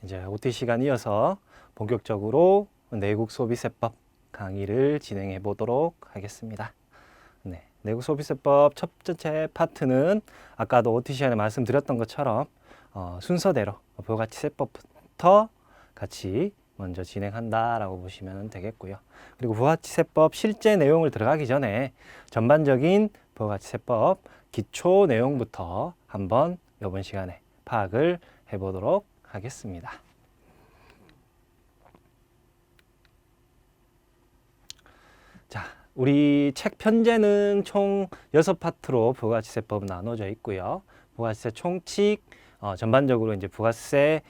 이제 OT 시간 이어서 본격적으로 내국 소비세법 강의를 진행해 보도록 하겠습니다. 네, 내국 소비세법 첫 번째 파트는 아까도 OT 시간에 말씀드렸던 것처럼 순서대로 부가가치세법부터 같이 먼저 진행한다라고 보시면 되겠고요. 그리고 부가가치세법 실제 내용을 들어가기 전에 전반적인 부가가치세법 기초 내용부터 한번 이번 시간에 파악을 해보도록 하겠습니다. 자, 우리 책 편제는 총 6파트로 부가가치세법 나눠져 있고요. 부가가치세 총칙, 전반적으로 이제 부가세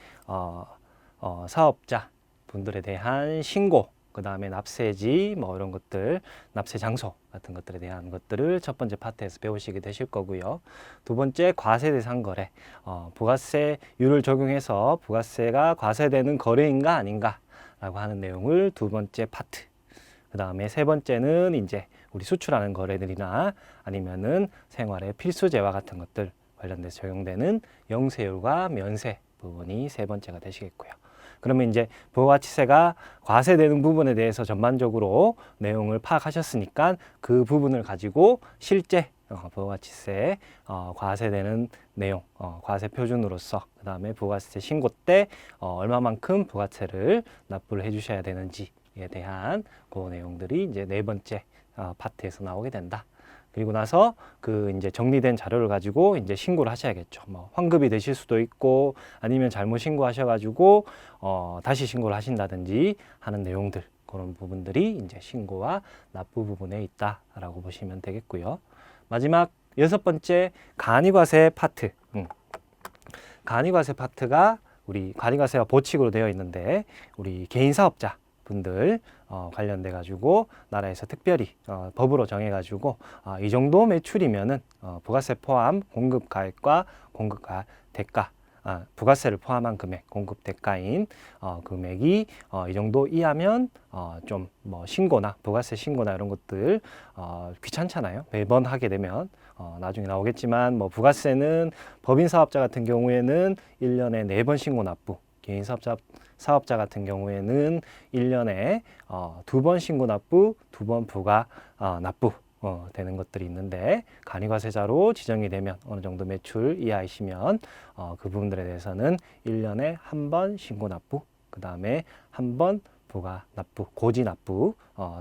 사업자 분들에 대한 신고, 그 다음에 납세지 뭐 이런 것들, 납세 장소 같은 것들에 대한 것들을 첫 번째 파트에서 배우시게 되실 거고요. 두 번째 과세 대상 거래, 부가세율을 적용해서 부가세가 과세되는 거래인가 아닌가 라고 하는 내용을 두 번째 파트. 그 다음에 세 번째는 이제 우리 수출하는 거래들이나 아니면은 생활의 필수재와 같은 것들 관련돼서 적용되는 영세율과 면세 부분이 세 번째가 되시겠고요. 그러면 이제 부가가치세가 과세되는 부분에 대해서 전반적으로 내용을 파악하셨으니까 그 부분을 가지고 실제 부가가치세 과세되는 내용, 과세 표준으로서 그 다음에 부가세 신고 때 얼마만큼 부가세를 납부를 해주셔야 되는지에 대한 그 내용들이 이제 네 번째 파트에서 나오게 된다. 그리고 나서 그 이제 정리된 자료를 가지고 이제 신고를 하셔야겠죠. 뭐 환급이 되실 수도 있고 아니면 잘못 신고하셔가지고 다시 신고를 하신다든지 하는 내용들, 그런 부분들이 이제 신고와 납부 부분에 있다라고 보시면 되겠고요. 마지막 6번째 간이과세 파트. 간이과세 파트가 우리 간이과세와 보칙으로 되어 있는데 우리 개인 사업자 분들 관련돼 가지고 나라에서 특별히 법으로 정해 가지고 이 정도 매출이면은 부가세 포함 공급 가액과 공급 대가, 부가세를 포함한 금액, 공급 대가인 금액이 이 정도 이하면 좀 뭐 신고나 부가세 신고나 이런 것들 귀찮잖아요. 매번 하게 되면 나중에 나오겠지만 뭐 부가세는 법인 사업자 같은 경우에는 1년에 4번 신고 납부, 개인 사업자 같은 경우에는 1년에 2번 신고 납부, 2번 부가 납부 되는 것들이 있는데 간이과세자로 지정이 되면 어느 정도 매출 이하이시면 그 부분들에 대해서는 1년에 1번 신고 납부, 그 다음에 1번 부가 납부, 고지 납부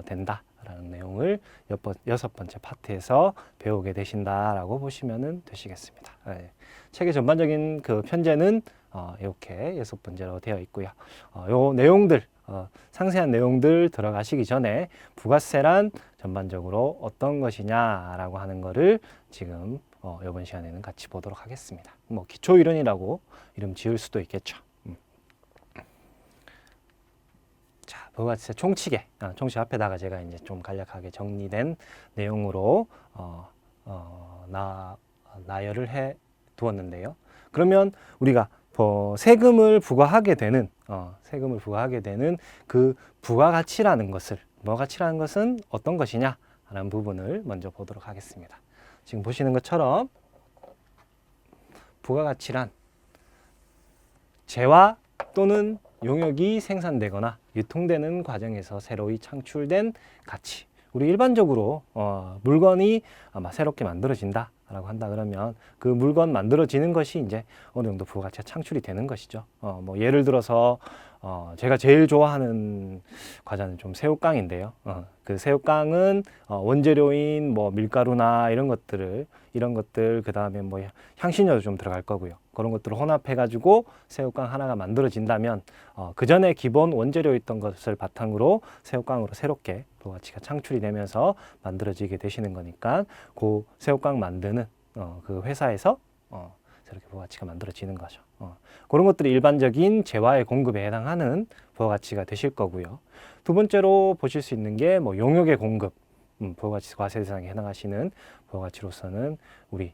된다라는 내용을 6번째 파트에서 배우게 되신다라고 보시면 되시겠습니다. 네. 책의 전반적인 그 편제는 이렇게 6번째로 되어 있고요. 요 내용들, 상세한 내용들 들어가시기 전에 부가세란 전반적으로 어떤 것이냐라고 하는 거를 지금 이번 시간에는 같이 보도록 하겠습니다. 뭐 기초 이론이라고 이름 지을 수도 있겠죠. 자, 부가세 총칙에 총칙 앞에다가 제가 이제 좀 간략하게 정리된 내용으로 나열을 해 두었는데요. 그러면 우리가 세금을 부과하게 되는 그 부가가치라는 것은 어떤 것이냐라는 부분을 먼저 보도록 하겠습니다. 지금 보시는 것처럼 부가가치란 재화 또는 용역이 생산되거나 유통되는 과정에서 새로이 창출된 가치. 우리 일반적으로 물건이 새롭게 만들어진다 라고 한다 그러면 그 물건 만들어지는 것이 이제 어느 정도 부가가치가 창출이 되는 것이죠. 뭐 예를 들어서 제가 제일 좋아하는 과자는 좀 새우깡인데요. 그 새우깡은 원재료인 뭐 밀가루나 이런 것들 그 다음에 뭐 향신료도 좀 들어갈 거고요. 그런 것들을 혼합해 가지고 새우깡 하나가 만들어진다면 그 전에 기본 원재료였던 것을 바탕으로 새우깡으로 새롭게 부가가치가 창출이 되면서 만들어지게 되시는 거니까 그 새우깡 만드는 그 회사에서 새롭게 부가가치가 만들어지는 거죠. 그런 것들이 일반적인 재화의 공급에 해당하는 부가가치가 되실 거고요. 두 번째로 보실 수 있는 게 뭐 용역의 공급, 부가가치 과세 대상에 해당하시는 부가가치로서는 우리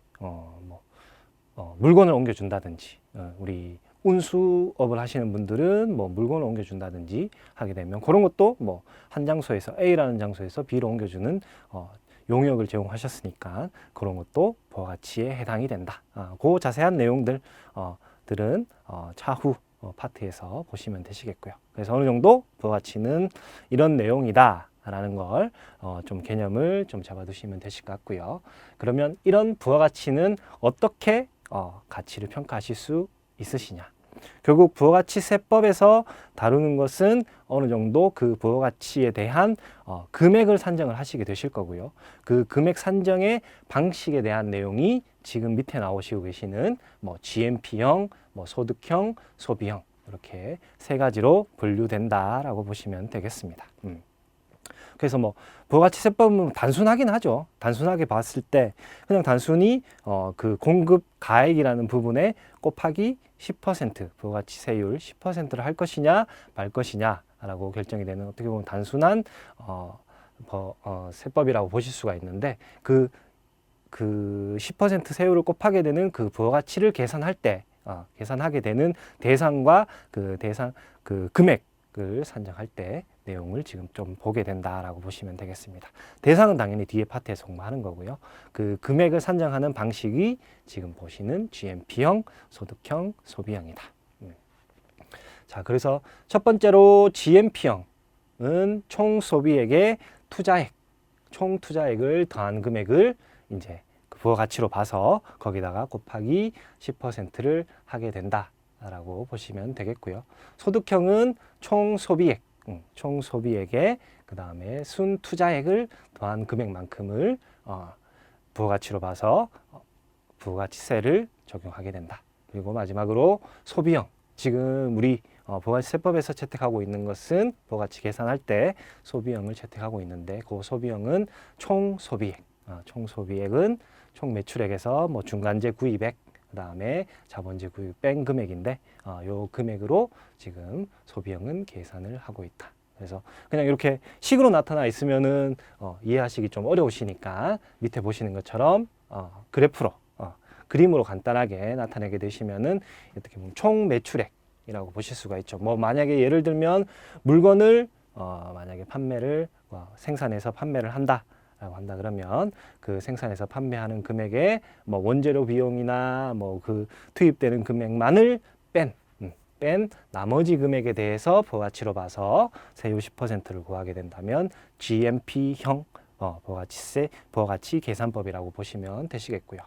물건을 옮겨준다든지 우리 운수업을 하시는 분들은 뭐 물건을 옮겨준다든지 하게 되면 그런 것도 뭐 한 장소에서 A라는 장소에서 B로 옮겨주는 용역을 제공하셨으니까 그런 것도 부가가치에 해당이 된다. 그 자세한 내용들은 차후 파트에서 보시면 되시겠고요. 그래서 어느 정도 부가가치는 이런 내용이다 라는 걸 좀 개념을 좀 잡아두시면 되실 것 같고요. 그러면 이런 부가가치는 어떻게 가치를 평가하실 수 있으시냐? 결국 부가가치 세법에서 다루는 것은 어느 정도 그 부가가치에 대한 금액을 산정을 하시게 되실 거고요. 그 금액 산정의 방식에 대한 내용이 지금 밑에 나오시고 계시는 뭐 GMP형, 뭐 소득형, 소비형 이렇게 세 가지로 분류된다라고 보시면 되겠습니다. 그래서 뭐 부가가치 세법은 단순하긴 하죠. 단순하게 봤을 때 그냥 단순히 그 공급 가액이라는 부분에 곱하기 10% 부가가치세율 10%를 할 것이냐 말 것이냐라고 결정이 되는 어떻게 보면 단순한 세법이라고 보실 수가 있는데 그 10% 세율을 곱하게 되는 그 부가가치를 계산할 때 계산하게 되는 대상과 그 금액을 산정할 때 내용을 지금 좀 보게 된다라고 보시면 되겠습니다. 대상은 당연히 뒤에 파트에서 공부하는 거고요. 그 금액을 산정하는 방식이 지금 보시는 GMP형, 소득형, 소비형이다. 자, 그래서 첫 번째로 GMP형은 총 소비액의 투자액, 총 투자액을 더한 금액을 이제 부가가치로 봐서 거기다가 곱하기 10%를 하게 된다라고 보시면 되겠고요. 소득형은 총 소비액, 총 소비액에 그 다음에 순 투자액을 더한 금액만큼을 부가가치로 봐서 부가가치세를 적용하게 된다. 그리고 마지막으로 소비형. 지금 우리 부가가치세법에서 채택하고 있는 것은 부가가치 계산할 때 소비형을 채택하고 있는데 그 소비형은 총 소비액. 총 소비액은 총 매출액에서 뭐 중간재 구입액, 그 다음에 자본재 구입 뺀 금액인데 요 금액으로 지금 소비형은 계산을 하고 있다. 그래서 그냥 이렇게 식으로 나타나 있으면은 이해하시기 좀 어려우시니까 밑에 보시는 것처럼 그래프로 그림으로 간단하게 나타내게 되시면은 어떻게 보면 총 매출액이라고 보실 수가 있죠. 뭐 만약에 예를 들면 물건을 만약에 판매를 생산해서 판매를 한다라고 한다 그러면 그 생산해서 판매하는 금액에 뭐 원재료 비용이나 뭐 그 투입되는 금액만을 뺀 나머지 금액에 대해서 부가가치로 봐서 세율 10%를 구하게 된다면 GMP형 부가가치 계산법이라고 보시면 되시겠고요.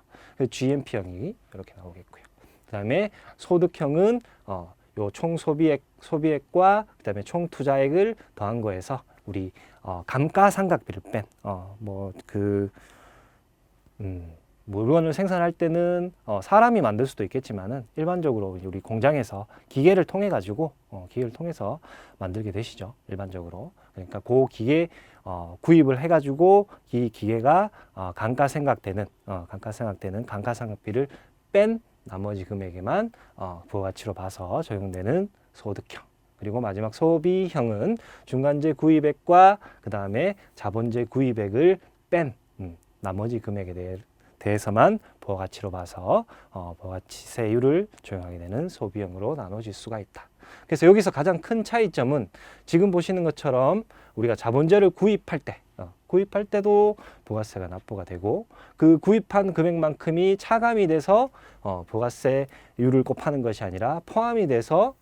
GMP형이 이렇게 나오겠고요. 그 다음에 소득형은 요 총 소비액과 그 다음에 총 투자액을 더한 거에서 우리 감가상각비를 뺀 물건을 생산할 때는 사람이 만들 수도 있겠지만은 일반적으로 우리 공장에서 기계를 통해 가지고 기계를 통해서 만들게 되시죠. 일반적으로. 그러니까 그 기계 구입을 해 가지고 이 기계가 감가상각되는 감가상각비를 뺀 나머지 금액에만 부가가치로 봐서 적용되는 소득형. 그리고 마지막 소비형은 중간재 구입액과 그 다음에 자본재 구입액을 뺀 나머지 금액에 대해서만 부가가치로 봐서 부가가치세율을 적용하게 되는 소비형으로 나눠질 수가 있다. 그래서 여기서 가장 큰 차이점은 지금 보시는 것처럼 우리가 자본재를 구입할 때도 부가세가 납부가 되고 그 구입한 금액만큼이 차감이 돼서 부가세율을 곱하는 것이 아니라 포함이 돼서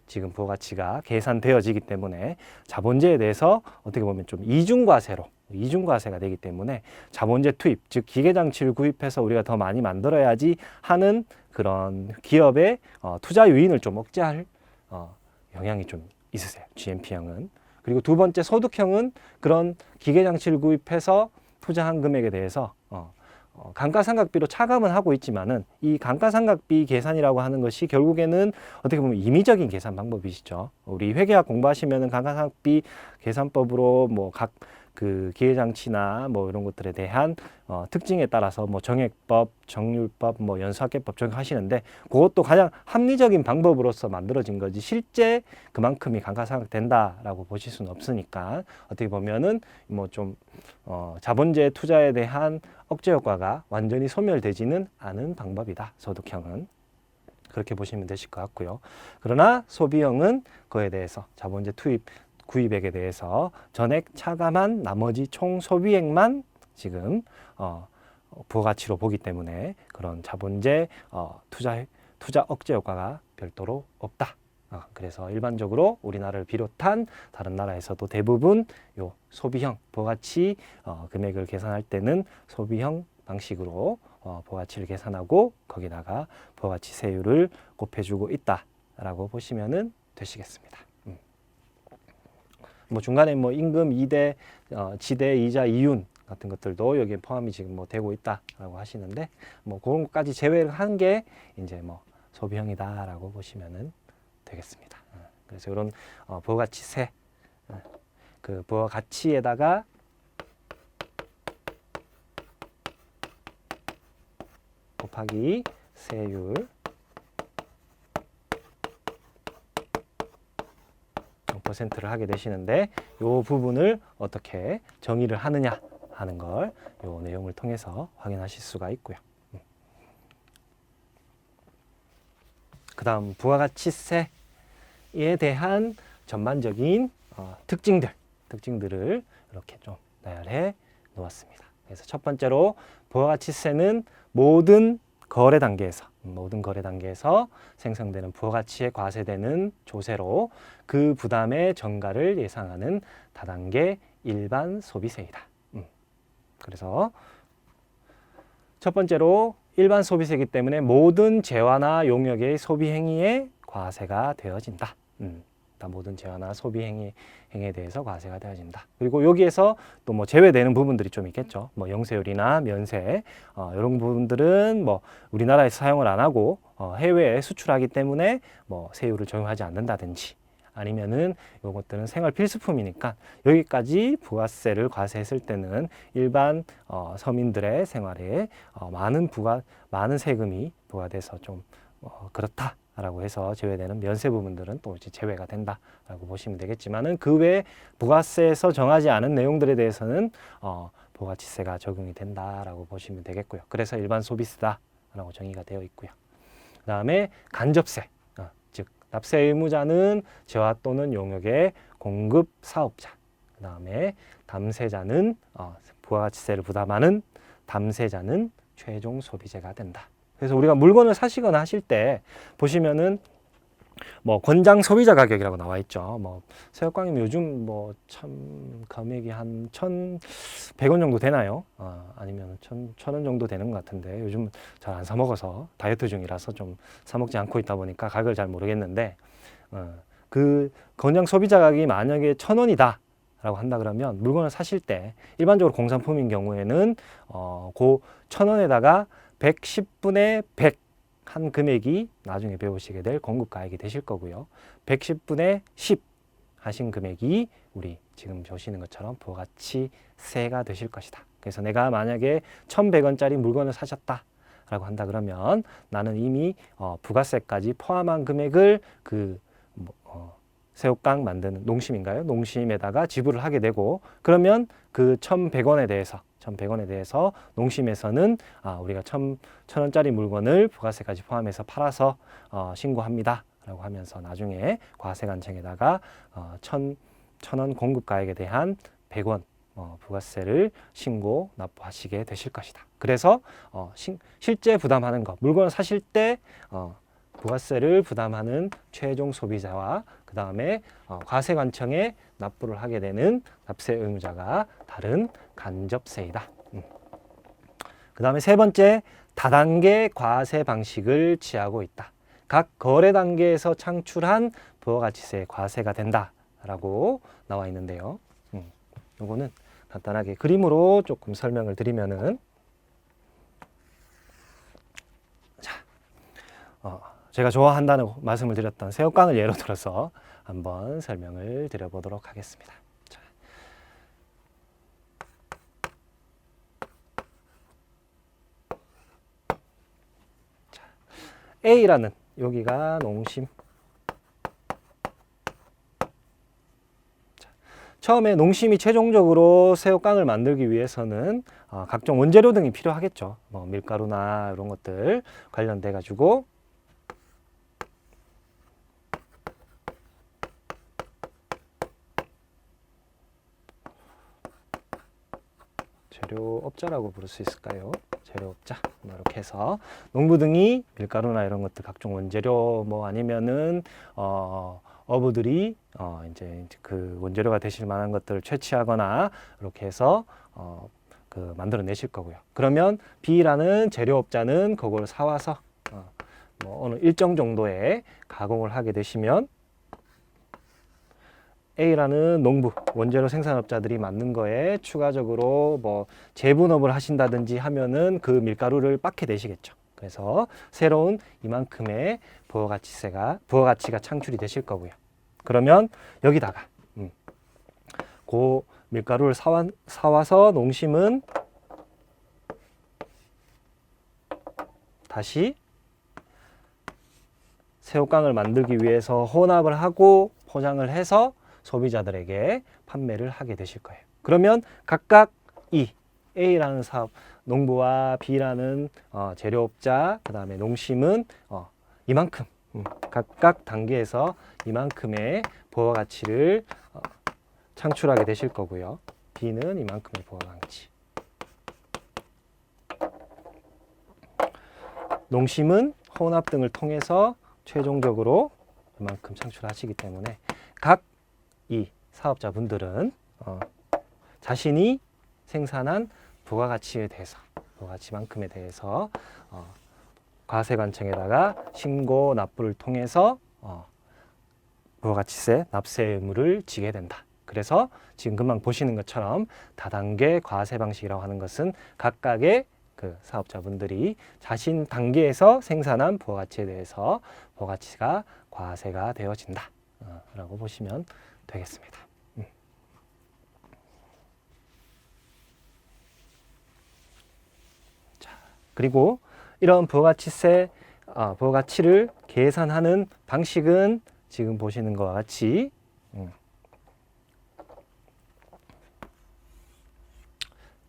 지금 부가가치가 계산되어지기 때문에 자본재에 대해서 어떻게 보면 좀 이중과세가 되기 때문에 자본재 투입, 즉 기계장치를 구입해서 우리가 더 많이 만들어야지 하는 그런 기업의 투자 요인을 좀 억제할 영향이 좀 있으세요. GMP형은. 그리고 두 번째 소득형은 그런 기계장치를 구입해서 투자한 금액에 대해서 감가상각비로 차감은 하고 있지만은 이 감가상각비 계산이라고 하는 것이 결국에는 어떻게 보면 임의적인 계산 방법이시죠. 우리 회계학 공부하시면은 감가상각비 계산법으로 뭐 각 그 기계장치나 뭐 이런 것들에 대한 특징에 따라서 뭐 정액법, 정률법, 뭐 연수학계법 적용하시는데 그것도 가장 합리적인 방법으로서 만들어진 거지 실제 그만큼이 감가상각된다라고 보실 수는 없으니까 어떻게 보면은 뭐 좀 자본재 투자에 대한 억제 효과가 완전히 소멸되지는 않은 방법이다. 소득형은. 그렇게 보시면 되실 것 같고요. 그러나 소비형은 그에 대해서 자본재 구입액에 대해서 전액 차감한 나머지 총 소비액만 지금 부가가치로 보기 때문에 그런 자본재 투자 억제 효과가 별도로 없다. 그래서 일반적으로 우리나라를 비롯한 다른 나라에서도 대부분 요 소비형 부가가치 금액을 계산할 때는 소비형 방식으로 부가가치를 계산하고 거기다가 부가가치세율을 곱해주고 있다라고 보시면은 되시겠습니다. 뭐 중간에 뭐 임금 이대, 지대, 이자, 이윤 같은 것들도 여기에 포함이 지금 뭐 되고 있다라고 하시는데 뭐 그런 것까지 제외를 한 게 이제 뭐 소비형이다라고 보시면은 되겠습니다. 그래서 이런 부가가치세, 그 부가가치에다가 곱하기 세율 0%를 하게 되시는데 이 부분을 어떻게 정의를 하느냐 하는 걸 이 내용을 통해서 확인하실 수가 있고요. 그 다음 부가가치세에 대한 전반적인 특징들을 이렇게 좀 나열해 놓았습니다. 그래서 첫 번째로 부가가치세는 모든 거래 단계에서 생성되는 부가가치에 과세되는 조세로 그 부담의 전가를 예상하는 다단계 일반 소비세이다. 그래서 첫 번째로 일반 소비세이기 때문에 모든 재화나 용역의 소비 행위에 과세가 되어진다. 모든 재화나 소비 행위에 대해서 과세가 되어진다. 그리고 여기에서 또 뭐 제외되는 부분들이 좀 있겠죠. 뭐 영세율이나 면세 이런 부분들은 뭐 우리나라에서 사용을 안 하고 해외에 수출하기 때문에 뭐 세율을 적용하지 않는다든지 아니면은 요것들은 생활 필수품이니까 여기까지 부가세를 과세했을 때는 일반 서민들의 생활에 많은 세금이 부과돼서 좀 그렇다라고 해서 제외되는 면세 부분들은 또 이제 제외가 된다라고 보시면 되겠지만은 그 외에 부가세에서 정하지 않은 내용들에 대해서는 부가가치세가 적용이 된다라고 보시면 되겠고요. 그래서 일반 소비세다라고 정의가 되어 있고요. 그다음에 간접세. 즉 납세 의무자는 재화 또는 용역의 공급 사업자, 그 다음에 담세자는 부가가치세를 부담하는 담세자는 최종 소비재가 된다. 그래서 우리가 물건을 사시거나 하실 때 보시면은 뭐 권장 소비자 가격이라고 나와 있죠. 뭐 새우깡이면 요즘 뭐 참 금액이 한 1,100원 정도 되나요? 아니면 1,000원 정도 되는 것 같은데 요즘 잘 안 사 먹어서 다이어트 중이라서 좀 사 먹지 않고 있다 보니까 가격을 잘 모르겠는데 그 권장 소비자 가격이 만약에 1,000원이다 라고 한다 그러면 물건을 사실 때 일반적으로 공산품인 경우에는 그 1,000원에다가 110분의 100 한 금액이 나중에 배우시게 될 공급가액이 되실 거고요. 110분의 10 하신 금액이 우리 지금 보시는 것처럼 부가가치세가 되실 것이다. 그래서 내가 만약에 1,100원짜리 물건을 사셨다 라고 한다 그러면 나는 이미 부가세까지 포함한 금액을 새우깡 만드는 농심인가요? 농심에다가 지불을 하게 되고 그러면 그 1,100원에 대해서 농심에서는 우리가 1,000원짜리 물건을 부가세까지 포함해서 팔아서 신고합니다 라고 하면서 나중에 과세관청에다가 1,000원 공급가액에 대한 100원 부가세를 신고 납부하시게 되실 것이다. 그래서 실제 부담하는 것, 물건을 사실 때 부가세를 부담하는 최종 소비자와 그 다음에 과세관청에 납부를 하게 되는 납세 의무자가 다른 간접세이다. 그 다음에 세 번째, 다단계 과세 방식을 취하고 있다. 각 거래 단계에서 창출한 부가가치세 과세가 된다라고 나와 있는데요. 요거는 간단하게 그림으로 조금 설명을 드리면은 제가 좋아한다는 말씀을 드렸던 새우깡을 예로 들어서 한번 설명을 드려보도록 하겠습니다. A라는 여기가 농심. 처음에 농심이 최종적으로 새우깡을 만들기 위해서는 각종 원재료 등이 필요하겠죠. 뭐 밀가루나 이런 것들 관련돼 가지고 재료업자라고 부를 수 있을까요? 재료업자 뭐 이렇게 해서 농부 등이 밀가루나 이런 것들 각종 원재료 뭐 아니면은 어부들이 이제 그 원재료가 되실 만한 것들을 채취하거나 이렇게 해서 그 만들어 내실 거고요. 그러면 B라는 재료업자는 그걸 사와서 뭐 어느 일정 정도의 가공을 하게 되시면 A라는 농부, 원재료 생산업자들이 만든 거에 추가적으로 뭐 재분업을 하신다든지 하면은 그 밀가루를 빻게 되시겠죠. 그래서 새로운 이만큼의 부가가치가 창출이 되실 거고요. 그러면 여기다가 그 밀가루를 사와서 농심은 다시 새우깡을 만들기 위해서 혼합을 하고 포장을 해서 소비자들에게 판매를 하게 되실 거예요. 그러면 각각 이 A라는 사업, 농부와 B라는 재료업자, 그 다음에 농심은 이만큼 각각 단계에서 이만큼의 부가가치를 창출하게 되실 거고요. B는 이만큼의 부가가치. 농심은 혼합 등을 통해서 최종적으로 이만큼 창출하시기 때문에 각 이 사업자분들은 자신이 생산한 부가가치에 대해서, 부가가치만큼에 대해서 과세관청에다가 신고 납부를 통해서 부가가치세 납세 의무를 지게 된다. 그래서 지금 금방 보시는 것처럼 다단계 과세 방식이라고 하는 것은 각각의 그 사업자분들이 자신 단계에서 생산한 부가가치에 대해서 부가가치가 과세가 되어진다 라고 보시면 되겠습니다. 자, 그리고 이런 부가가치를 계산하는 방식은 지금 보시는 것과 같이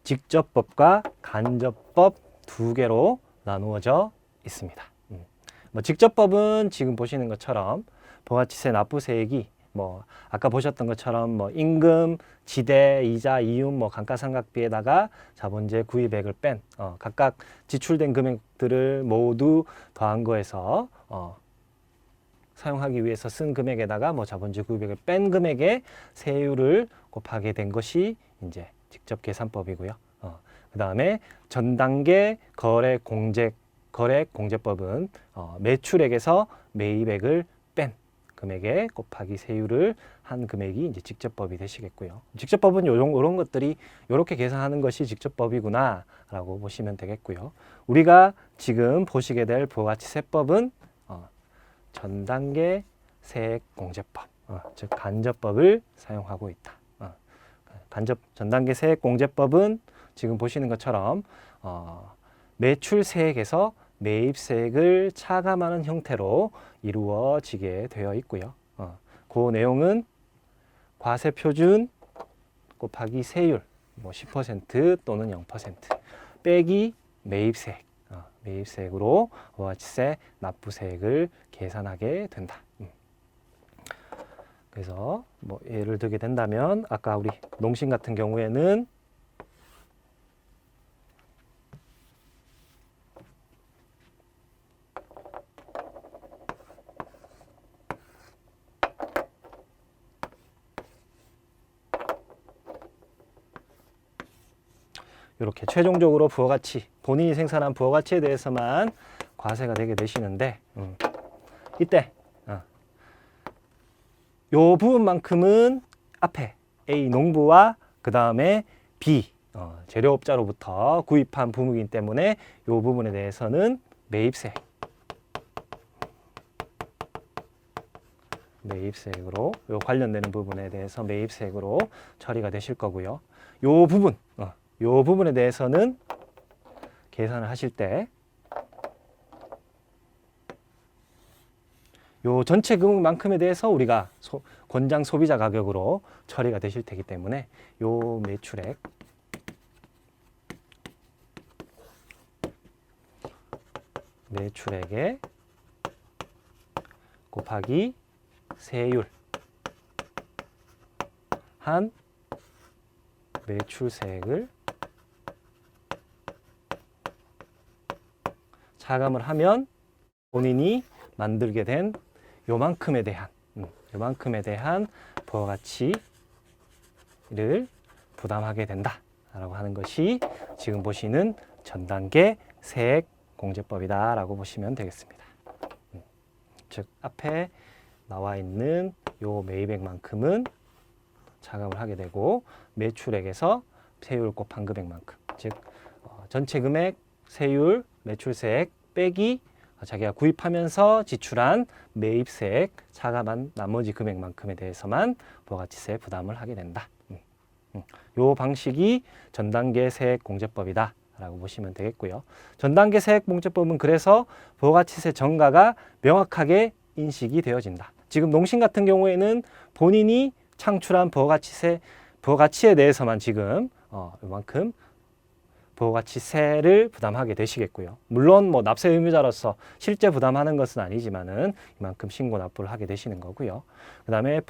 직접법과 간접법 두 개로 나누어져 있습니다. 뭐 직접법은 지금 보시는 것처럼 부가가치세 납부세액이 뭐 아까 보셨던 것처럼 뭐 임금, 지대, 이자, 이윤, 뭐 감가상각비에다가 자본재 구입액을 뺀 각각 지출된 금액들을 모두 더한 거에서 사용하기 위해서 쓴 금액에다가 뭐 자본재 구입액을 뺀 금액의 세율을 곱하게 된 것이 이제 직접 계산법이고요. 그 다음에 전단계 거래공제법은 매출액에서 매입액을 뺀 금액에 곱하기 세율을 한 금액이 이제 직접법이 되시겠고요. 직접법은 이런 것들이 이렇게 계산하는 것이 직접법이구나라고 보시면 되겠고요. 우리가 지금 보시게 될 부가가치세법은 전단계 세액공제법, 즉 간접법을 사용하고 있다. 전단계 세액공제법은 지금 보시는 것처럼 매출세액에서 매입세액을 차감하는 형태로 이루어지게 되어 있고요. 그 내용은 과세표준 곱하기 세율 뭐 10% 또는 0% 빼기 매입세액, 매입세액으로 부가가치세 납부세액을 계산하게 된다. 그래서 뭐 예를 들게 된다면 아까 우리 농심 같은 경우에는 이렇게 최종적으로 부가가치, 본인이 생산한 부가가치에 대해서만 과세가 되게 되시는데 이때 요 부분만큼은 앞에 A 농부와 그 다음에 B 재료업자로부터 구입한 부분이기 때문에 요 부분에 대해서는 매입세액으로 요 관련되는 부분에 대해서 매입세액으로 처리가 되실 거고요. 요 부분에 대해서는 계산을 하실 때 요 전체 금액만큼에 대해서 우리가 권장 소비자 가격으로 처리가 되실 테기 때문에 요 매출액에 곱하기 세율 한 매출세액을 차감을 하면 본인이 만들게 된 요만큼에 대한 부가가치를 부담하게 된다라고 하는 것이 지금 보시는 전단계 세액공제법이다라고 보시면 되겠습니다. 즉 앞에 나와 있는 요 매입액만큼은 차감을 하게 되고 매출액에서 세율 곱한 금액만큼, 즉 전체 금액, 세율, 매출세액 빼기 자기가 구입하면서 지출한 매입세액 차감한 나머지 금액만큼에 대해서만 부가가치세 부담을 하게 된다. 요 방식이 전단계 세액공제법이다 라고 보시면 되겠고요. 전단계 세액공제법은 그래서 부가가치세 전가가 명확하게 인식이 되어진다. 지금 농심 같은 경우에는 본인이 창출한 부가가치에 대해서만 지금 이만큼 부가가치세를 부담하게 되시겠고요. 물론 뭐 납세 의무자로서 실제 부담하는 것은 아니지만은 이만큼 신고 납부를 하게 되시는 거고요. 그다음에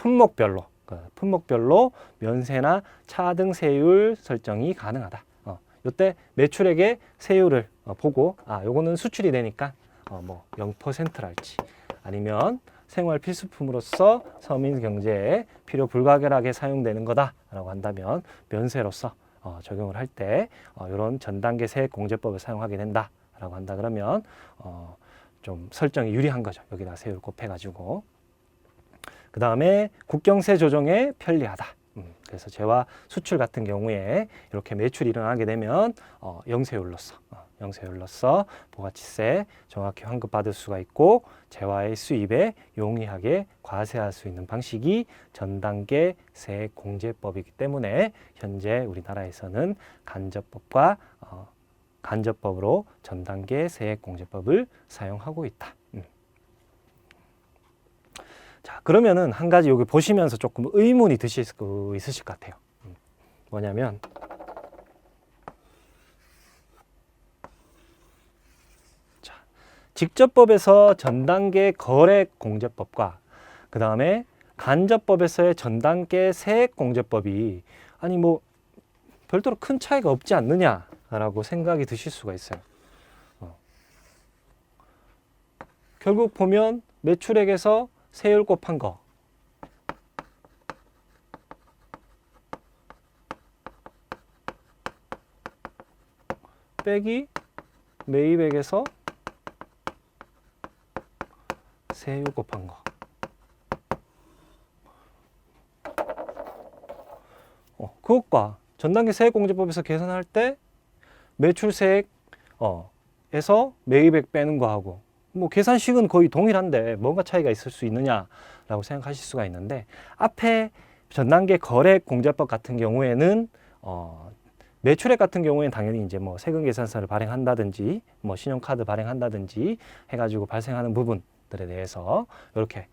품목별로 면세나 차등 세율 설정이 가능하다. 이때 매출액의 세율을 보고 요거는 수출이 되니까 뭐 0%랄지 아니면 생활 필수품으로서 서민 경제에 필요 불가결하게 사용되는 거다라고 한다면 면세로서 적용을 할 때 이런 전단계 세액공제법을 사용하게 된다라고 한다 그러면 좀 설정이 유리한 거죠. 여기다 세율 곱해가지고. 그 다음에 국경세 조정에 편리하다. 그래서 재화 수출 같은 경우에 이렇게 매출이 일어나게 되면 영세율로서 부가가치세 정확히 환급받을 수가 있고 재화의 수입에 용이하게 과세할 수 있는 방식이 전단계 세액공제법이기 때문에 현재 우리나라에서는 간접법으로 전단계 세액공제법을 사용하고 있다. 자, 그러면은 한 가지 여기 보시면서 조금 의문이 드실 수 있으실 것 같아요. 뭐냐면 자, 직접법에서 전단계 거래공제법과 그 다음에 간접법에서의 전단계 세액공제법이 아니 뭐 별도로 큰 차이가 없지 않느냐라고 생각이 드실 수가 있어요. 결국 보면 매출액에서 세율 곱한 거 빼기 매입액에서 세율 곱한 거 그것과 전단계 세액공제법에서 계산할 때 매출세액 에서 매입액 빼는 거하고 뭐 계산식은 거의 동일한데 뭔가 차이가 있을 수 있느냐라고 생각하실 수가 있는데 앞에 전단계 거래공제법 같은 경우에는 매출액 같은 경우에는 당연히 이제 뭐 세금 계산서를 발행한다든지 뭐 신용카드 발행한다든지 해가지고 발생하는 부분들에 대해서 이렇게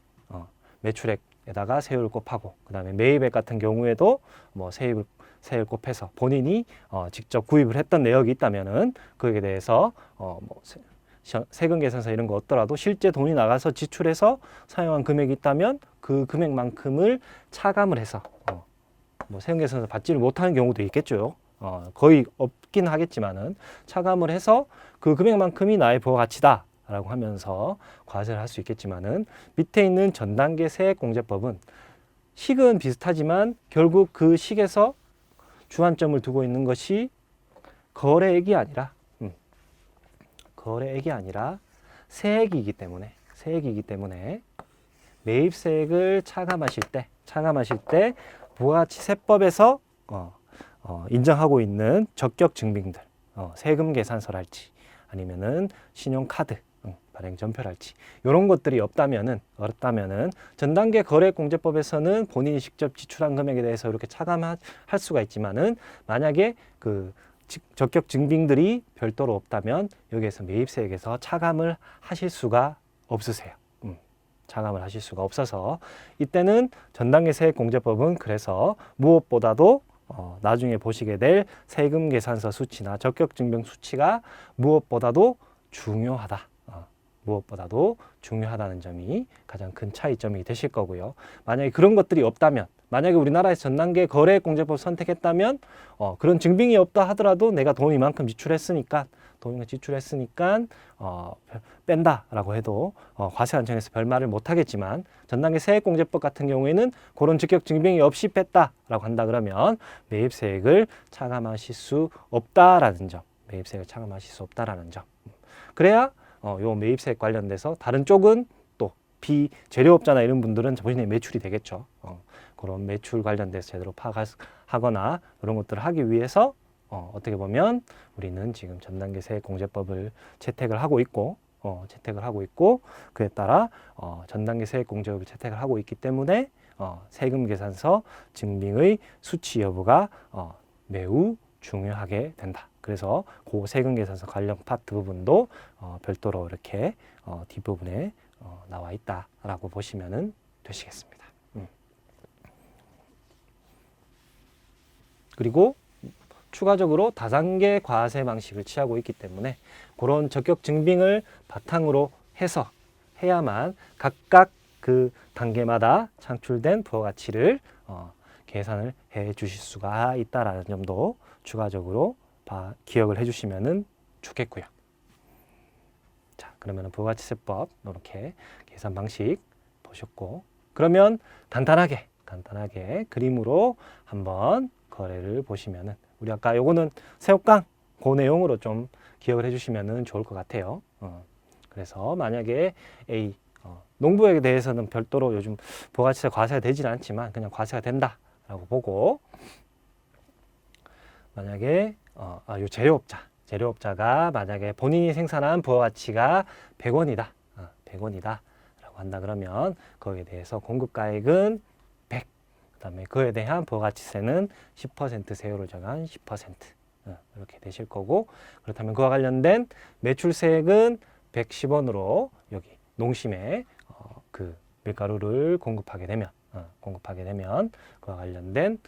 매출액에다가 세율을 곱하고 그다음에 매입액 같은 경우에도 뭐 세율 곱해서 본인이 직접 구입을 했던 내역이 있다면은 거기에 대해서 뭐 세금 계산서 이런 거 없더라도 실제 돈이 나가서 지출해서 사용한 금액이 있다면 그 금액만큼을 차감을 해서 뭐 세금 계산서 받지를 못하는 경우도 있겠죠. 거의 없긴 하겠지만은 차감을 해서 그 금액만큼이 나의 부가가치다 라고 하면서 과세를 할 수 있겠지만은 밑에 있는 전단계 세액공제법은 식은 비슷하지만 결국 그 식에서 주안점을 두고 있는 것이 거래액이 아니라 세액이기 때문에 매입세액을 차감하실 때 부가가치세법에서 인정하고 있는 적격 증빙들, 세금 계산서랄지 아니면은 신용카드 발행 전표랄지 이런 것들이 없다면은 전단계 거래공제법에서는 본인이 직접 지출한 금액에 대해서 이렇게 차감할 수가 있지만은 만약에 그 적격 증빙들이 별도로 없다면 여기에서 매입세액에서 차감을 하실 수가 없으세요. 차감을 하실 수가 없어서 이때는 전단계 세액공제법은 그래서 무엇보다도 나중에 보시게 될 세금 계산서 수치나 적격 증빙 수치가 무엇보다도 중요하다는 점이 가장 큰 차이점이 되실 거고요. 만약에 그런 것들이 없다면, 만약에 우리나라에서 전단계 거래공제법 선택했다면 그런 증빙이 없다 하더라도 내가 돈 이만큼 지출했으니까 돈을 지출했으니까 뺀다라고 해도 과세관청에서 별말을 못하겠지만 전단계 세액공제법 같은 경우에는 그런 적격 증빙이 없이 뺐다라고 한다 그러면 매입세액을 차감하실 수 없다라는 점, 매입세액을 차감하실 수 없다라는 점. 그래야 요 매입세액 관련돼서 다른 쪽은 또 비재료업자나 이런 분들은 본인의 매출이 되겠죠. 그런 매출 관련돼서 제대로 파악하거나 이런 것들을 하기 위해서 어떻게 보면 우리는 지금 전단계 세액공제법을 채택을 하고 있고 그에 따라 전단계 세액공제법을 채택을 하고 있기 때문에 세금계산서 증빙의 수치 여부가 매우 중요하게 된다. 그래서 그 세금계산서 관련 파트 부분도 별도로 이렇게 뒷부분에 나와 있다라고 보시면 되시겠습니다. 그리고 추가적으로 다단계 과세 방식을 취하고 있기 때문에 그런 적격 증빙을 바탕으로 해서 해야만 각각 그 단계마다 창출된 부가가치를 계산을 해 주실 수가 있다라는 점도 추가적으로 기억을 해 주시면 좋겠고요. 자, 그러면 부가가치세법 이렇게 계산 방식 보셨고, 그러면 간단하게 그림으로 한번 거래를 보시면은, 우리 아까 요거는 새우깡 그 내용으로 좀 기억을 해주시면 좋을 것 같아요. 그래서 만약에 A 농부에 대해서는 별도로 요즘 부가가치세 과세가 되지는 않지만 그냥 과세가 된다라고 보고, 만약에 요 재료업자가 만약에 본인이 생산한 부가가치가 100원이다, 100원이다라고 한다 그러면 거기에 대해서 공급가액은 100. 그다음에 그에 대한 부가가치세는 10% 세율을 정한 10% 이렇게 되실 거고, 그렇다면 그와 관련된 매출세액은 110원으로 여기 농심에 그 밀가루를 공급하게 되면 그와 관련된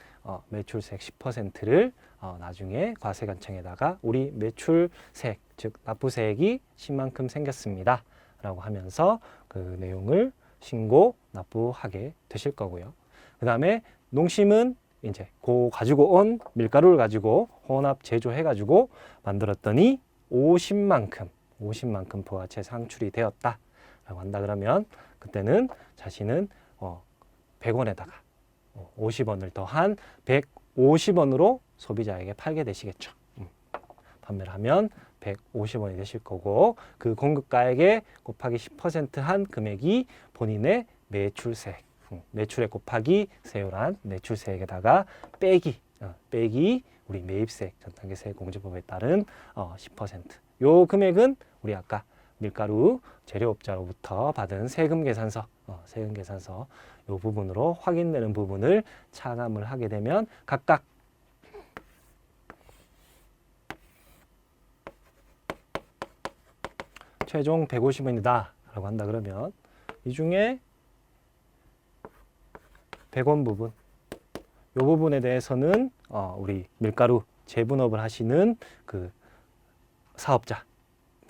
매출세액 10%를 나중에 과세관청에다가 우리 매출세액, 즉 납부세액이 10만큼 생겼습니다 라고 하면서 그 내용을 신고 납부하게 되실 거고요. 그 다음에 농심은 이제 가지고 온 밀가루를 가지고 혼합 제조해 가지고 만들었더니 50만큼 부가가치에 상출이 되었다 라고 한다 그러면 그때는 자신은 100원에다가 50원을 더한 150원으로 소비자에게 팔게 되시겠죠. 판매를 하면 150원이 되실 거고, 그 공급가액에 곱하기 10%한 금액이 본인의 매출세액, 매출액 곱하기 세율한 매출세액에다가 빼기 우리 매입세액, 전단계 세액공제법에 따른 10%. 요 금액은 우리 아까 밀가루 재료업자로부터 받은 세금계산서 요 부분으로 확인되는 부분을 차감을 하게 되면 각각 최종 150원이다 라고 한다 그러면 이 중에 100원 부분, 이 부분에 대해서는 우리 밀가루 재분업을 하시는 그 사업자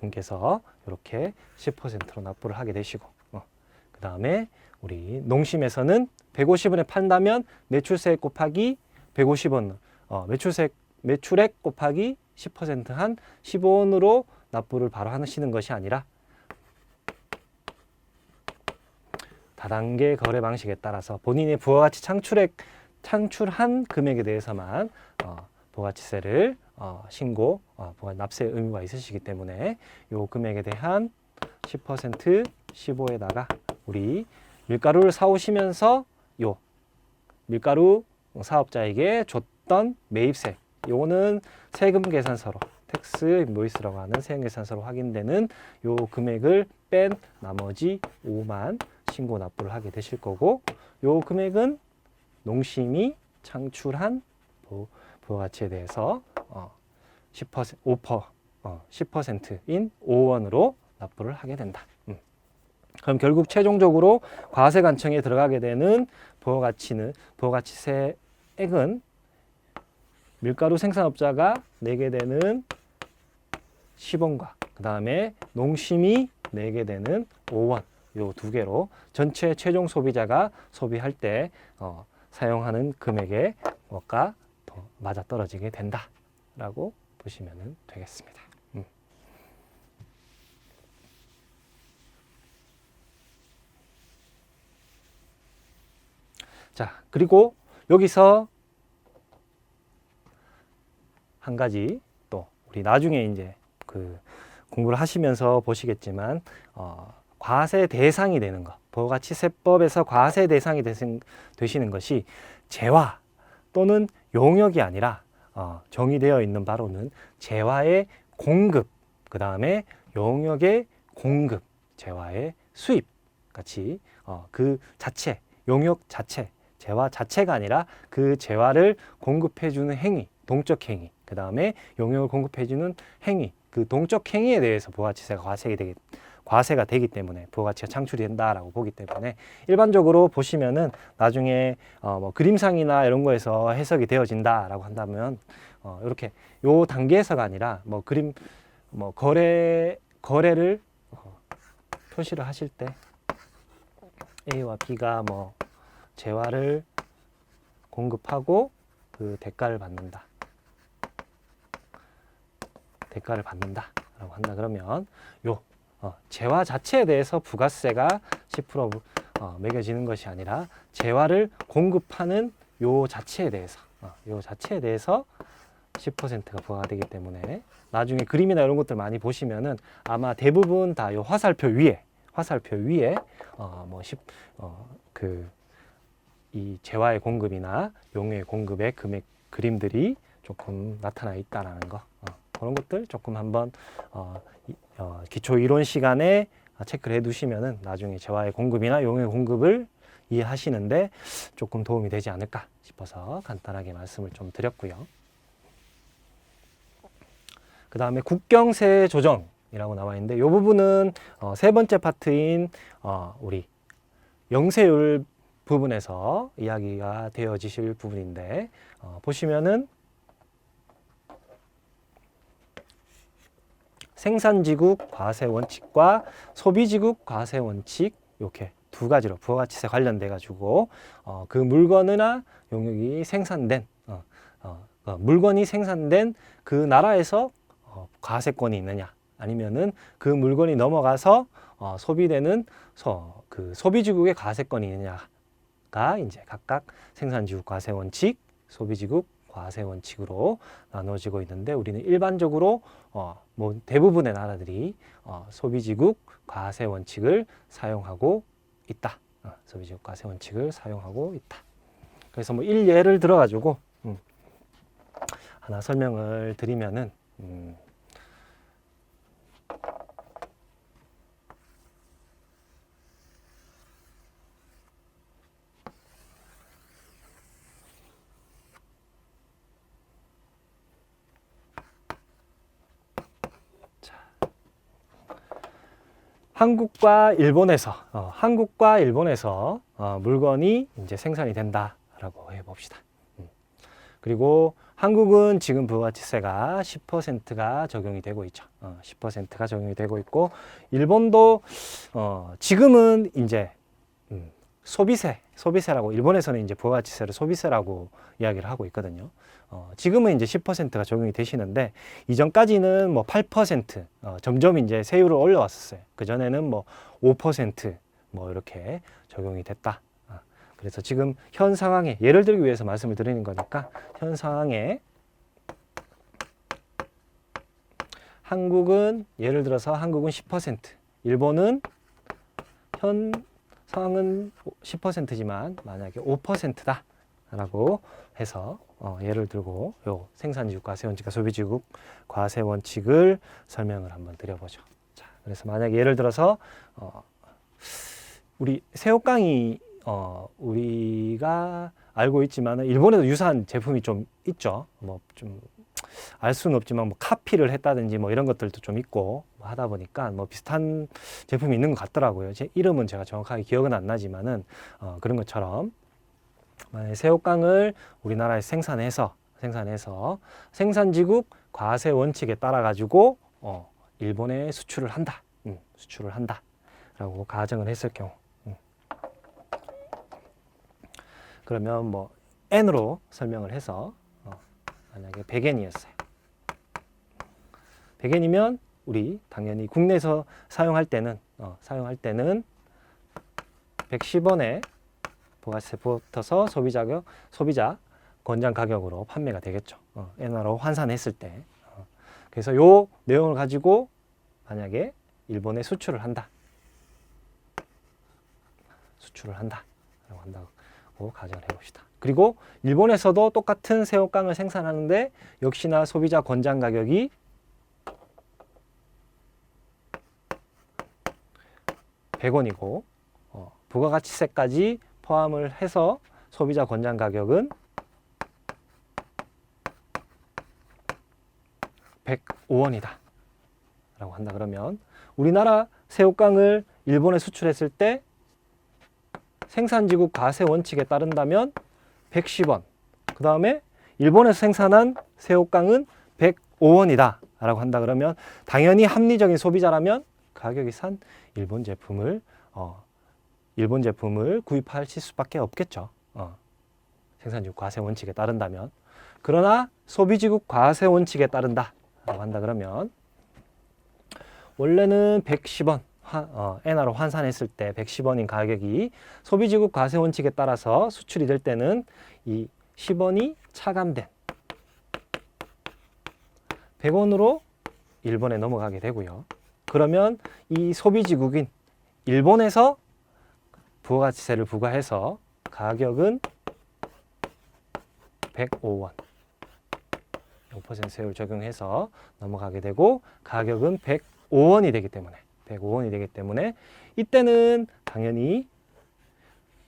분께서 이렇게 10%로 납부를 하게 되시고, 그 다음에 우리 농심에서는 150원에 판다면 매출세액 곱하기 150원, 매출액 곱하기 10%한 15원으로 납부를 바로 하시는 것이 아니라 다단계 거래 방식에 따라서 본인의 부가가치 창출한 금액에 대해서만 부가가치세를 신고, 납세 의무가 있으시기 때문에 이 금액에 대한 10% 15에다가 우리 밀가루를 사오시면서 요 밀가루 사업자에게 줬던 매입세, 요거는 세금 계산서로 텍스 인보이스라고 하는 세금 계산서로 확인되는 요 금액을 뺀 나머지 5만 신고 납부를 하게 되실 거고, 요 금액은 농심이 창출한 부가가치에 대해서 10%인 5원으로 납부를 하게 된다. 그럼 결국 최종적으로 과세관청에 들어가게 되는 부가가치세액은 밀가루 생산업자가 내게 되는 10원과 그 다음에 농심이 내게 되는 5원, 요 두 개로 전체 최종 소비자가 소비할 때 사용하는 금액의 것과 더 맞아떨어지게 된다라고 보시면 되겠습니다. 자, 그리고 여기서 한 가지 또 우리 나중에 이제 그 공부를 하시면서 보시겠지만 과세 대상이 되는 것, 부가가치세법에서 과세 대상이 되시는 것이 재화 또는 용역이 아니라 정의되어 있는 바로는 재화의 공급, 그 다음에 용역의 공급, 재화의 수입 같이 그 자체, 용역 자체, 재화 자체가 아니라 그 재화를 공급해주는 행위, 동적 행위, 그 다음에 용역을 공급해주는 행위, 그 동적 행위에 대해서 부가가치세가 과세가 되기 때문에 부가가치가 창출이 된다라고 보기 때문에 일반적으로 보시면은 나중에 뭐 그림상이나 이런 거에서 해석이 되어진다라고 한다면 이렇게 요 단계에서가 아니라 뭐 그림 뭐 거래를 표시를 하실 때 A와 B가 뭐 재화를 공급하고 그 대가를 받는다라고 한다 그러면 요 재화 자체에 대해서 부가세가 10% 매겨지는 것이 아니라 재화를 공급하는 요 자체에 대해서 10%가 부과가 되기 때문에 나중에 그림이나 이런 것들 많이 보시면은 아마 대부분 다 요 화살표 위에 이 재화의 공급이나 용의 공급의 금액 그림들이 조금 나타나 있다라는 거 그런 것들 조금 한번 기초 이론 시간에 체크를 해두시면은 나중에 재화의 공급이나 용의 공급을 이해하시는데 조금 도움이 되지 않을까 싶어서 간단하게 말씀을 좀 드렸고요. 그 다음에 국경세 조정이라고 나와 있는데 이 부분은 세 번째 파트인 우리 영세율 부분에서 이야기가 되어지실 부분인데 보시면은 생산지국 과세 원칙과 소비지국 과세 원칙 이렇게 두 가지로 부가가치세 관련돼 가지고 그 물건이나 용역이 생산된 물건이 생산된 그 나라에서 과세권이 있느냐 아니면은 그 물건이 넘어가서 소비되는 그 소비지국의 과세권이 있느냐가 이제 각각 생산지국 과세 원칙, 소비지국 과세 원칙으로 나눠지고 있는데 우리는 일반적으로 뭐 대부분의 나라들이 소비지국 과세 원칙을 사용하고 있다. 소비지국 과세 원칙을 사용하고 있다. 그래서 뭐 일예를 들어 가지고 하나 설명을 드리면은 한국과 일본에서 물건이 이제 생산이 된다라고 해봅시다. 그리고 한국은 지금 부가가치세가 10%가 적용이 되고 있죠. 10%가 적용이 되고 있고 일본도 지금은 이제 소비세라고 일본에서는 이제 부가가치세를 소비세라고 이야기를 하고 있거든요. 지금은 이제 10%가 적용이 되시는데 이전까지는 뭐 8% 점점 이제 세율을 올려왔었어요. 그 전에는 뭐 5% 뭐 이렇게 적용이 됐다. 그래서 지금 현 상황에 예를 들기 위해서 말씀을 드리는 거니까 현 상황에 예를 들어서 한국은 10%, 일본은 현 상황은 10%지만 만약에 5%다 라고 해서 예를 들고 요 생산지국 과세원칙과 소비지국 과세원칙을 설명을 한번 드려보죠. 자, 그래서 만약에 예를 들어서 우리 새우깡이 우리가 알고 있지만 일본에도 유사한 제품이 좀 있죠. 뭐 좀 알 수는 없지만 뭐 카피를 했다든지 뭐 이런 것들도 좀 있고 뭐 하다 보니까 뭐 비슷한 제품이 있는 것 같더라고요. 제 이름은 제가 정확하게 기억은 안 나지만은 그런 것처럼 만약에 새우깡을 우리나라에서 생산해서 생산지국 과세 원칙에 따라 가지고 일본에 수출을 한다라고 가정을 했을 경우 그러면 뭐 N으로 설명을 해서 만약에 100엔이었어요. 100엔이면 우리 당연히 국내에서 사용할 때는 110원에 부가세 붙어서 소비자 권장 가격으로 판매가 되겠죠. 엔화로 환산했을 때. 그래서 요 내용을 가지고 만약에 일본에 수출을 한다라고 한다고 가정을 해봅시다. 그리고 일본에서도 똑같은 새우깡을 생산하는데 역시나 소비자 권장 가격이 100원이고 부가가치세까지 포함을 해서 소비자 권장 가격은 105원이다 라고 한다 그러면 우리나라 새우깡을 일본에 수출했을 때 생산지국 과세 원칙에 따른다면 110원, 그 다음에 일본에서 생산한 새우깡은 105원이다 라고 한다 그러면 당연히 합리적인 소비자라면 가격이 싼 일본 제품을 구입하실 수밖에 없겠죠. 생산지국 과세 원칙에 따른다면. 그러나 소비지국 과세 원칙에 따른다 라고 한다 그러면 원래는 110원 엔화로 환산했을 때 110원인 가격이 소비지국 과세 원칙에 따라서 수출이 될 때는 이 10원이 차감된 100원으로 일본에 넘어가게 되고요. 그러면 이 소비지국인 일본에서 부가가치세를 부과해서 가격은 105원 0% 세율 적용해서 넘어가게 되고 가격은 105원이 되기 때문에 이때는 당연히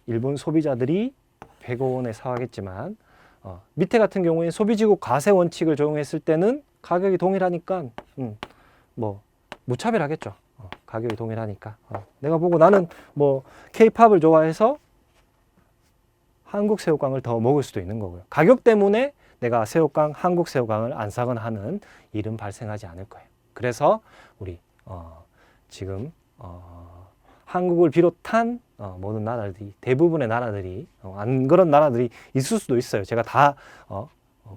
일본 소비자들이 105원에 사가겠지만 밑에 같은 경우에 소비지국 과세 원칙을 적용했을 때는 가격이 동일하니까 뭐 무차별하겠죠. 가격이 동일하니까 내가 보고 나는 뭐 K-팝을 좋아해서 한국 새우깡을 더 먹을 수도 있는 거고요. 가격 때문에 내가 한국 새우깡을 안 사거나 하는 일은 발생하지 않을 거예요. 그래서 우리 지금 한국을 비롯한 모든 나라들이 대부분의 나라들이 안 그런 나라들이 있을 수도 있어요. 제가 다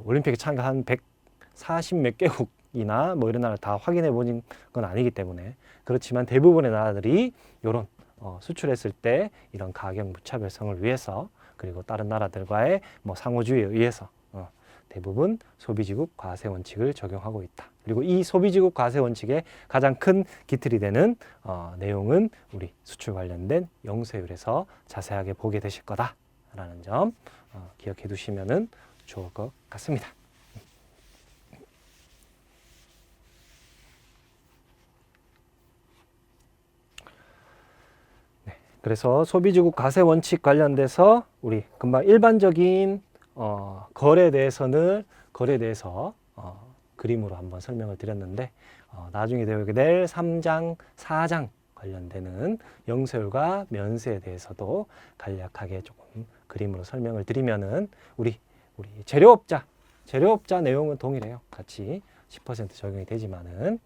올림픽에 참가한 140 몇 개국이나 뭐 이런 나라를 다 확인해 보는 건 아니기 때문에 그렇지만 대부분의 나라들이 이런 수출했을 때 이런 가격 무차별성을 위해서 그리고 다른 나라들과의 뭐 상호주의에 의해서 대부분 소비지국 과세 원칙을 적용하고 있다. 그리고 이 소비지국 과세 원칙의 가장 큰 기틀이 되는 내용은 우리 수출 관련된 영세율에서 자세하게 보게 되실 거다라는 점 기억해 두시면 좋을 것 같습니다. 네, 그래서 소비지국 과세 원칙 관련돼서 우리 금방 일반적인 거래에 대해서 그림으로 한번 설명을 드렸는데 나중에 배우게 될 3장, 4장 관련되는 영세율과 면세에 대해서도 간략하게 조금 그림으로 설명을 드리면은 우리 재료업자 내용은 동일해요. 같이 10% 적용이 되지만은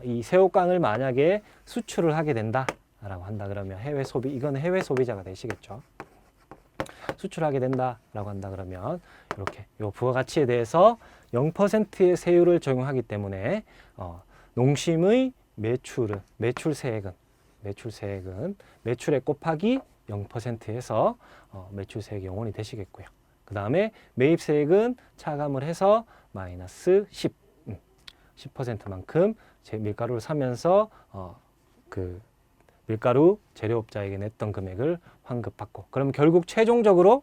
이 새우깡을 만약에 수출을 하게 된다라고 한다 그러면 이거는 해외 소비자가 되시겠죠. 수출하게 된다라고 한다 그러면 이렇게 요 부가가치에 대해서 0%의 세율을 적용하기 때문에 농심의 매출세액은 매출액 곱하기 0%에서 매출세액이 0원이 되시겠고요. 그 다음에 매입세액은 차감을 해서 마이너스 10%만큼 밀가루를 사면서 그 밀가루 재료업자에게 냈던 금액을 환급받고 그럼 결국 최종적으로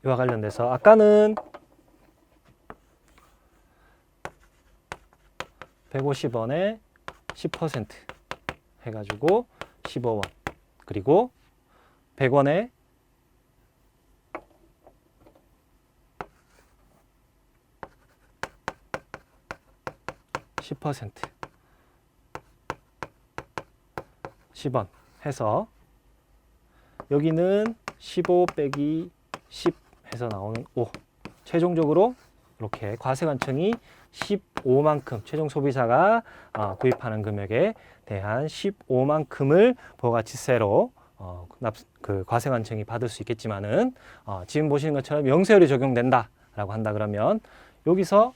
이와 관련돼서 아까는 150원에 10% 해가지고 15원 그리고 100원에 10% 10원 해서 여기는 15 빼기 10 해서 나오는 5 최종적으로 이렇게 과세관청이 15만큼 최종 소비자가 구입하는 금액에 대한 15만큼을 부가가치세로 그 과세관청이 받을 수 있겠지만은 지금 보시는 것처럼 영세율이 적용된다라고 한다 그러면 여기서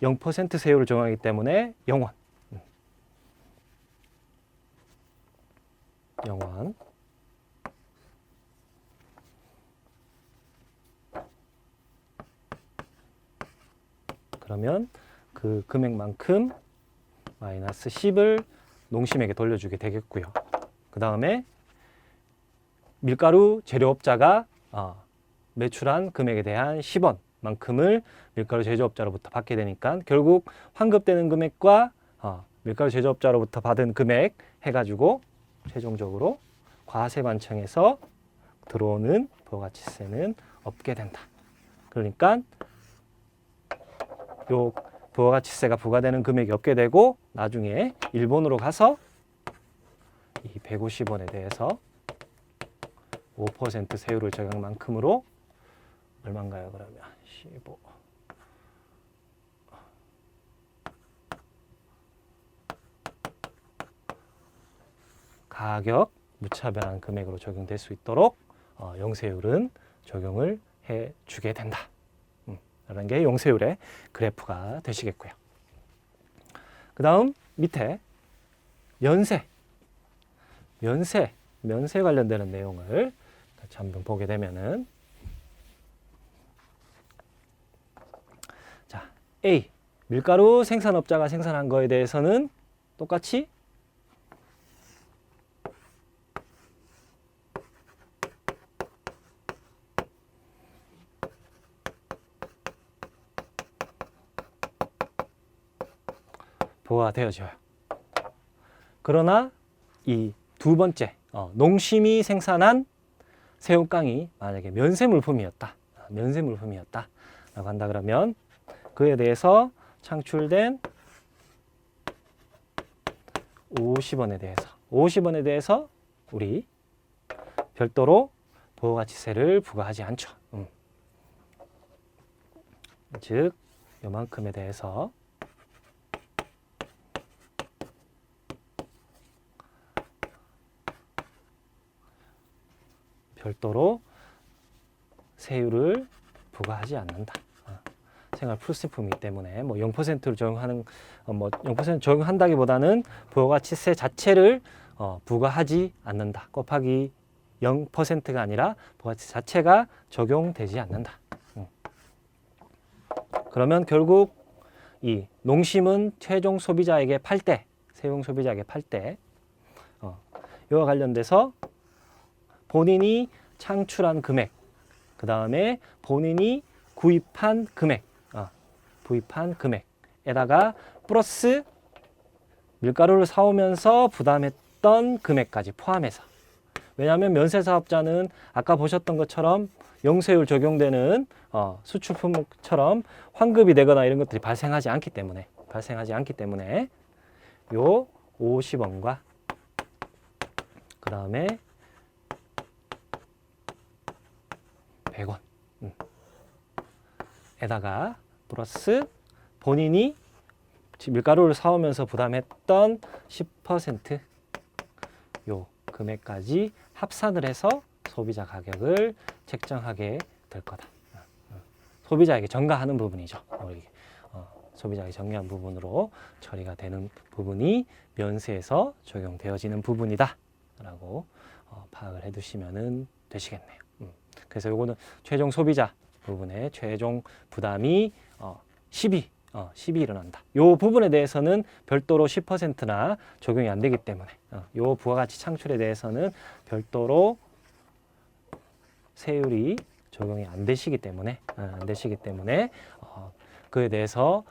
0% 세율을 적용하기 때문에 0원. 0원. 그러면 그 금액만큼 마이너스 10을 농심에게 돌려주게 되겠고요. 그 다음에 밀가루 재료업자가 매출한 금액에 대한 10원만큼을 밀가루 제조업자로부터 받게 되니까 결국 환급되는 금액과 밀가루 제조업자로부터 받은 금액 해가지고 최종적으로 과세관청에서 들어오는 부가가치세는 없게 된다. 그러니까 요 부가가치세가 부과되는 금액이 없게 되고 나중에 일본으로 가서 이 150원에 대해서 5% 세율을 적용한 만큼으로 얼마인가요? 그러면 15 가격 무차별한 금액으로 적용될 수 있도록 용세율은 적용을 해주게 된다. 이런 게 용세율의 그래프가 되시겠고요. 그 다음 밑에 면세 관련되는 내용을 같이 한번 보게 되면은 자, A 밀가루 생산업자가 생산한 거에 대해서는 똑같이 부과되어져요. 그러나 이 두 번째 농심이 생산한 새우깡이 만약에 면세물품이었다 라고 한다 그러면 그에 대해서 창출된 50원에 대해서 우리 별도로 부가가치세를 부과하지 않죠. 즉 요만큼에 대해서 별도로 세율을 부과하지 않는다. 생활 필수품이기 때문에 뭐 0%를 적용하는 0% 적용한다기보다는 부가가치세 자체를 부과하지 않는다. 곱하기 0%가 아니라 부가가치세 자체가 적용되지 않는다. 그러면 결국 이 농심은 최종 소비자에게 팔 때, 세용 소비자에게 팔 때 이와 관련돼서 본인이 창출한 금액, 그 다음에 본인이 구입한 금액에다가 플러스 밀가루를 사오면서 부담했던 금액까지 포함해서. 왜냐하면 면세사업자는 아까 보셨던 것처럼 용세율 적용되는 수출품처럼 환급이 되거나 이런 것들이 발생하지 않기 때문에 요 50원과 그 다음에 100원 에다가 플러스 본인이 밀가루를 사오면서 부담했던 10% 요 금액까지 합산을 해서 소비자 가격을 책정하게 될 거다. 소비자에게 전가하는 부분이죠. 소비자에게 전가한 부분으로 처리가 되는 부분이 면세에서 적용되어지는 부분이다 라고 파악을 해두시면 되시겠네요. 그래서 요거는 최종 소비자 부분의 최종 부담이 10이 일어난다. 요 부분에 대해서는 별도로 10%나 적용이 안 되기 때문에 요 부가가치 창출에 대해서는 별도로 세율이 적용이 안 되시기 때문에 그에 대해서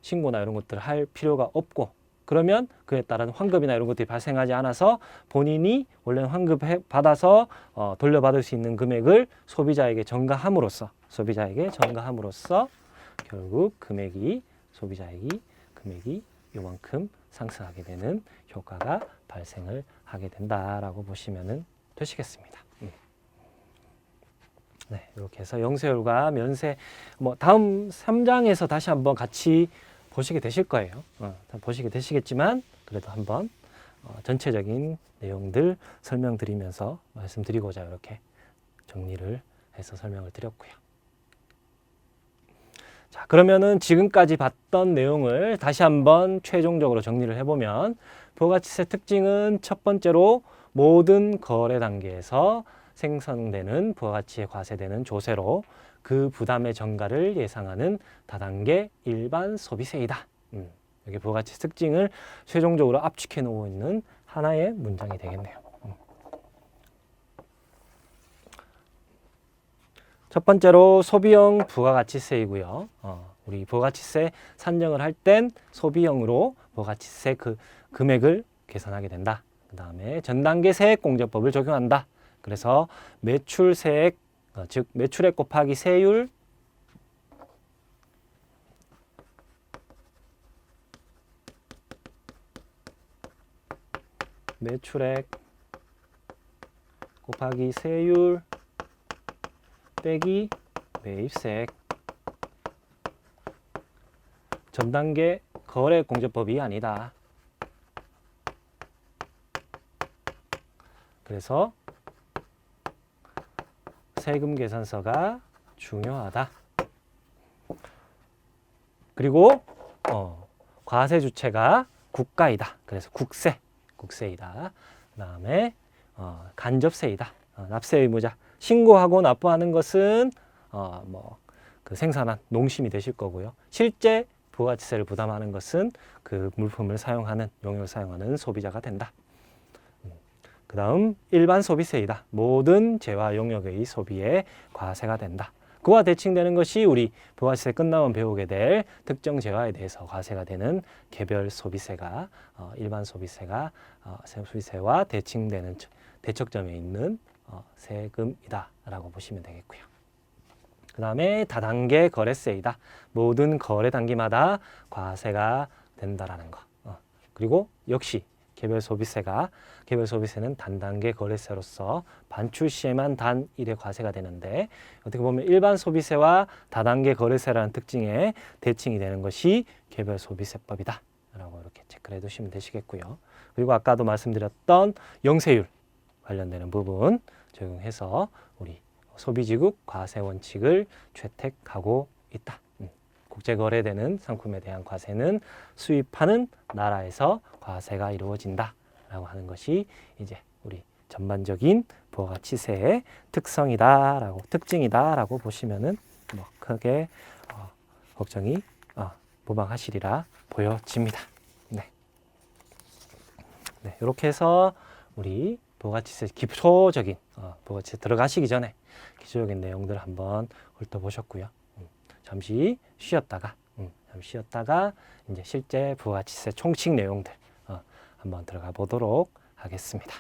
신고나 이런 것들을 할 필요가 없고 그러면 그에 따른 환급이나 이런 것들이 발생하지 않아서 본인이 원래 환급 받아서 돌려받을 수 있는 금액을 소비자에게 전가함으로써 결국 소비자에게 금액이 요만큼 상승하게 되는 효과가 발생을 하게 된다라고 보시면 되시겠습니다. 네, 이렇게 해서 영세율과 면세 다음 3장에서 다시 한번 같이 보시게 되실 거예요. 보시게 되시겠지만 그래도 한번 전체적인 내용들 설명드리면서 말씀드리고자 이렇게 정리를 해서 설명을 드렸고요. 자, 그러면은 지금까지 봤던 내용을 다시 한번 최종적으로 정리를 해보면 부가가치세 특징은 첫 번째로 모든 거래 단계에서 생성되는 부가가치에 과세되는 조세로 그 부담의 전가를 예상하는 다단계 일반 소비세이다. 여기 부가가치 특징을 최종적으로 압축해 놓고 있는 하나의 문장이 되겠네요. 첫 번째로 소비형 부가가치세이고요. 우리 부가가치세 산정을 할 땐 소비형으로 부가가치세 그 금액을 계산하게 된다. 그 다음에 전단계 세액공제법을 적용한다. 그래서 매출세액, 즉 매출액 곱하기 세율 매출액 곱하기 세율 빼기 매입세액 전단계 거래공제법이 아니다. 그래서 세금 계산서가 중요하다. 그리고 과세 주체가 국가이다. 그래서 국세이다. 그다음에 간접세이다. 납세 의무자. 신고하고 납부하는 것은 그 생산한 농심이 되실 거고요. 실제 부가가치세를 부담하는 것은 그 물품을 사용하는 용역을 사용하는 소비자가 된다. 그 다음 일반 소비세이다. 모든 재화 용역의 소비에 과세가 된다. 그와 대칭되는 것이 우리 부가가치세 끝나면 배우게 될 특정 재화에 대해서 과세가 되는 개별 소비세가 일반 소비세가 소비세와 대칭되는 대척점에 있는 세금이다라고 보시면 되겠고요. 그 다음에 다단계 거래세이다. 모든 거래 단기마다 과세가 된다라는 거. 그리고 역시 개별 소비세는 단단계 거래세로서 반출 시에만 단 1회 과세가 되는데 어떻게 보면 일반 소비세와 다단계 거래세라는 특징에 대칭이 되는 것이 개별 소비세법이다 라고 이렇게 체크를 해 두시면 되시겠고요. 그리고 아까도 말씀드렸던 영세율 관련되는 부분 적용해서 우리 소비지국 과세 원칙을 채택하고 있다. 국제거래되는 상품에 대한 과세는 수입하는 나라에서 과세가 이루어진다 라고 하는 것이 이제 우리 전반적인 부가가치세의 특징이다라고 보시면은 크게 걱정이 무방하시리라 보여집니다. 네, 이렇게 해서 우리 부가가치세 기초적인 부가가치세 들어가시기 전에 기초적인 내용들 한번 훑어보셨고요. 잠시 쉬었다가 이제 실제 부가가치세 총칙 내용들 한번 들어가 보도록 하겠습니다.